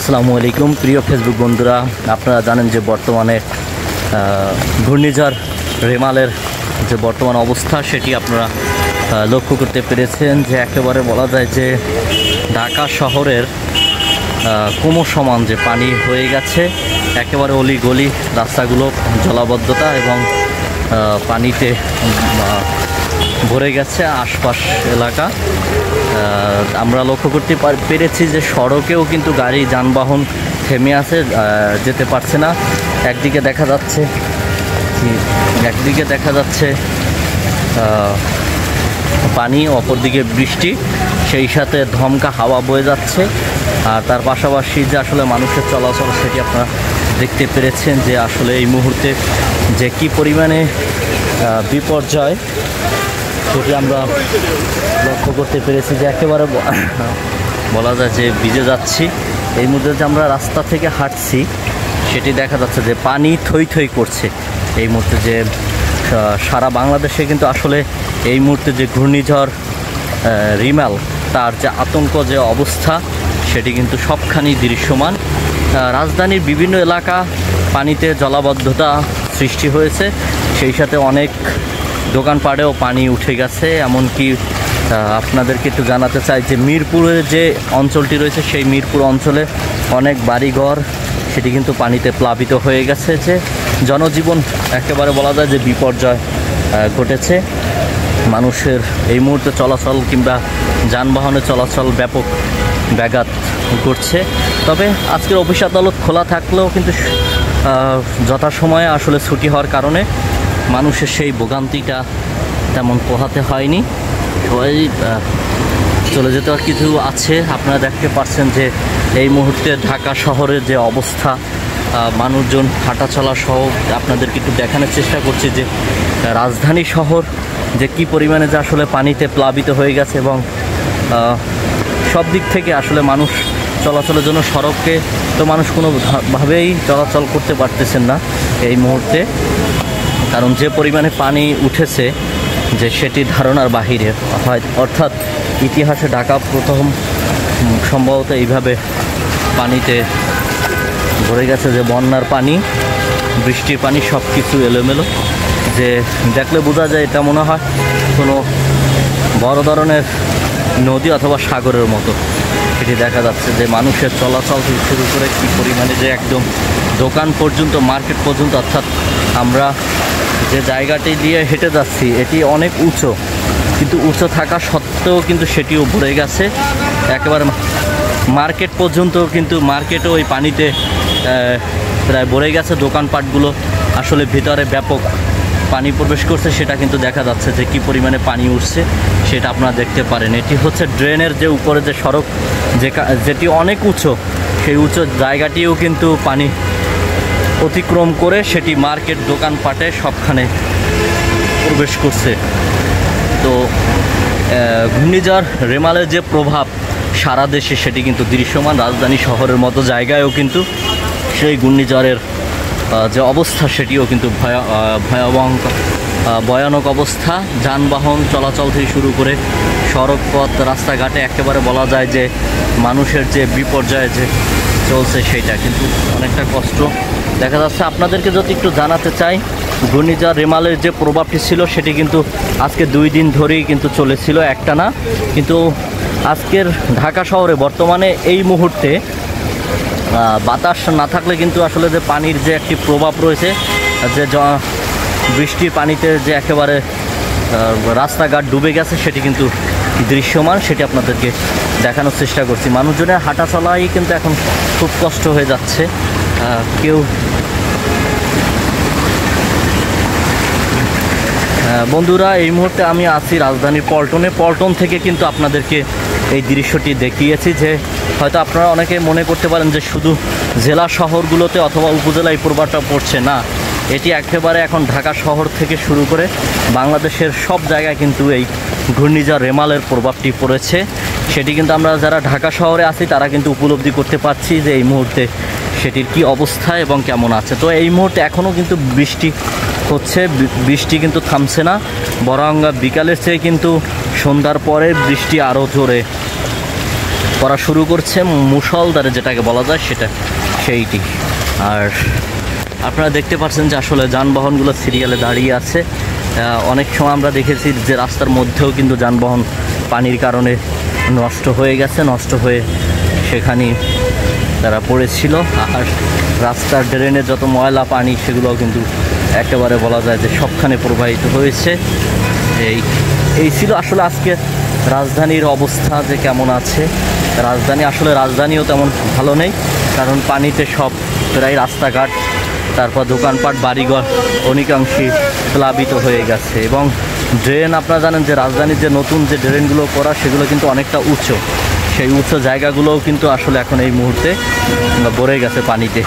আসসালামু আলাইকুম প্রিয় ফেসবুক বন্ধুরা, আপনারা জানেন যে বর্তমানে ঘূর্ণিঝড় রেমালের যে বর্তমান অবস্থা সেটি আপনারা লক্ষ্য করতে পেরেছেন যে একেবারে বলা যায় যে ঢাকা শহরের কোমর সমান যে পানি হয়ে গেছে, একেবারে অলি গলি রাস্তাগুলো জলাবদ্ধতা এবং পানিতে ভরে গেছে আশপাশ এলাকা। আমরা লক্ষ্য করতে পেরেছি যে সড়কেও কিন্তু গাড়ি যানবাহন থেমে আছে, যেতে পারছে না। একদিকে দেখা যাচ্ছে পানি, অপরদিকে বৃষ্টি, সেই সাথে ধমকা হাওয়া বয়ে যাচ্ছে। আর তার পাশাপাশি যে আসলে মানুষের চলাচল সেটি আপনারা দেখতে পেরেছেন যে আসলে এই মুহূর্তে যে কি পরিমাণে বিপর্যয় সেটি আমরা লক্ষ্য করতে পেরেছি যে একেবারে বলা যায় যে ভিজে যাচ্ছি। এই মুহূর্তে যে আমরা রাস্তা থেকে হাঁটছি সেটি দেখা যাচ্ছে যে পানি থই থই করছে। এই মুহূর্তে যে সারা বাংলাদেশে কিন্তু আসলে এই মুহূর্তে যে ঘূর্ণিঝড় রিমাল তার যে আতঙ্ক যে অবস্থা সেটি কিন্তু সবখানেই দৃশ্যমান। রাজধানীর বিভিন্ন এলাকা পানিতে জলাবদ্ধতা সৃষ্টি হয়েছে, সেই সাথে অনেক দোকানপাটেও পানি উঠে গেছে। এমনকি আপনাদেরকে একটু জানাতে চাই যে মিরপুরের যে অঞ্চলটি রয়েছে সেই মিরপুর অঞ্চলে অনেক বাড়িঘর সেটি কিন্তু পানিতে প্লাবিত হয়ে গেছে, যে জনজীবন একেবারে বলা যায় যে বিপর্যয় ঘটেছে। মানুষের এই মুহূর্তে চলাচল কিংবা যানবাহনের চলাচল ব্যাপক ব্যাঘাত ঘটছে। তবে আজকের অফিস আদালত খোলা থাকলেও কিন্তু যথাসময়ে আসলে ছুটি হওয়ার কারণে মানুষের সেই ভোগান্তিটা তেমন পোহাতে হয়নি। সবাই চলে যেতে কিছু আছে। আপনারা দেখতে পাচ্ছেন যে এই মুহূর্তে ঢাকা শহরের যে অবস্থা, মানুষজন হাঁটা চলা সহ আপনাদেরকে একটু দেখানোর চেষ্টা করছি যে রাজধানী শহর যে কি পরিমাণে যে আসলে পানিতে প্লাবিত হয়ে গেছে এবং সব দিক থেকে আসলে মানুষ চলাচলের জন্য সড়কে তো মানুষ কোনোভাবেই চলাচল করতে পারতেছেন না এই মুহূর্তে, কারণ যে পরিমাণে পানি উঠেছে যে সেটি ধারণার বাহিরে হয়। অর্থাৎ ইতিহাসে ঢাকা প্রথম সম্ভবত এইভাবে পানিতে ভরে গেছে, যে বন্যার পানি, বৃষ্টির পানি সব কিছু এলোমেলো, যে দেখলে বোঝা যায় এটা মনে হয় কোনো বড় ধরনের নদী অথবা সাগরের মতো। এটি দেখা যাচ্ছে যে মানুষের চলাচল থেকে শুরু করে কী পরিমাণে যে একদম দোকান পর্যন্ত, মার্কেট পর্যন্ত, অর্থাৎ আমরা যে জায়গাটি দিয়ে হেঁটে যাচ্ছি এটি অনেক উঁচু, কিন্তু উঁচু থাকা সত্ত্বেও কিন্তু সেটিও ভরে গেছে একেবারে মার্কেট পর্যন্ত। কিন্তু মার্কেটও ওই পানিতে প্রায় ভরে গেছে। দোকানপাটগুলো আসলে ভিতরে ব্যাপক পানি প্রবেশ করছে, সেটা কিন্তু দেখা যাচ্ছে যে কী পরিমাণে পানি উঠছে সেটা আপনারা দেখতে পারেন। এটি হচ্ছে ড্রেনের যে উপরে যে সড়ক যেটি অনেক উঁচু, সেই উঁচু জায়গাটিও কিন্তু পানি অতিক্রম করে সেটি মার্কেট, দোকানপাটে সবখানে প্রবেশ করছে। তো ঘূর্ণিঝড় রেমালের যে প্রভাব সারা দেশে সেটি কিন্তু দৃশ্যমান। রাজধানী শহরের মতো জায়গায়ও কিন্তু সেই ঘূর্ণিঝড়ের যে অবস্থা সেটিও কিন্তু ভয়ানক অবস্থা। যানবাহন চলাচল থেকে শুরু করে সড়ক পথ, রাস্তাঘাটে একেবারে বলা যায় যে মানুষের যে বিপর্যয় যে চলছে সেটা কিন্তু অনেকটা কষ্ট দেখা যাচ্ছে। আপনাদেরকে যদি একটু জানাতে চাই, ঘূর্ণিঝড় রেমালের যে প্রভাবটি ছিল সেটি কিন্তু আজকে 2 দিন ধরেই কিন্তু চলেছিল একটানা। কিন্তু আজকের ঢাকা শহরে বর্তমানে এই মুহূর্তে বাতাস না থাকলে কিন্তু আসলে যে পানির যে একটি প্রভাব রয়েছে, যে বৃষ্টির পানিতে যে একেবারে রাস্তাঘাট ডুবে গেছে সেটি কিন্তু দৃশ্যমান, সেটি আপনাদেরকে দেখানোর চেষ্টা করছি। মানুষজনের হাঁটা চলাই কিন্তু এখন খুব কষ্ট হয়ে যাচ্ছে। কেউ বন্ধুরা, এই মুহূর্তে আমি আছি রাজধানীর পল্টন থেকে কিন্তু আপনাদেরকে এই দৃশ্যটি দেখিয়েছি, যে হয়তো আপনারা অনেকে মনে করতে পারেন যে শুধু জেলা শহরগুলোতে অথবা উপজেলায় প্রভাবটা পড়ছে না। এটি একেবারে এখন ঢাকা শহর থেকে শুরু করে বাংলাদেশের সব জায়গায় কিন্তু এই ঘূর্ণিঝড় রেমালের প্রভাবটি পড়েছে। সেটি কিন্তু আমরা যারা ঢাকা শহরে আছি তারা কিন্তু উপলব্ধি করতে পারছি যে এই মুহূর্তে সেটির কি অবস্থা এবং কেমন আছে। তো এই মুহূর্তে এখনও কিন্তু বৃষ্টি হচ্ছে, বৃষ্টি কিন্তু থামছে না, বরং বিকালের চেয়ে কিন্তু সন্ধ্যার পরে বৃষ্টি আরও জোরে করা শুরু করছে, মুষলধারে যেটাকে বলা যায় সেটা সেইটি। আর আপনারা দেখতে পাচ্ছেন যে আসলে যানবাহনগুলো সিরিয়ালে দাঁড়িয়ে আছে। অনেক সময় আমরা দেখেছি যে রাস্তার মধ্যেও কিন্তু যানবাহন পানির কারণে নষ্ট হয়ে গেছে, নষ্ট হয়ে সেখানে তারা পড়েছিল। আর রাস্তার ড্রেনে যত ময়লা পানি সেগুলোও কিন্তু একেবারে বলা যায় যে সবখানে প্রবাহিত হয়েছে। এই ছিল আসলে আজকে রাজধানীর অবস্থা যে কেমন আছে। রাজধানীও তেমন ভালো নেই, কারণ পানিতে সব প্রায় রাস্তাঘাট, তারপর দোকানপাট, বাড়িঘর অনেকাংশই প্লাবিত হয়ে গেছে। এবং ড্রেন, আপনারা জানেন যে রাজধানীর যে নতুন যে ড্রেনগুলো করা সেগুলো কিন্তু অনেকটা উঁচু, সেই উঁচু জায়গাগুলোও কিন্তু আসলে এখন এই মুহূর্তে ভরে গেছে পানিতে।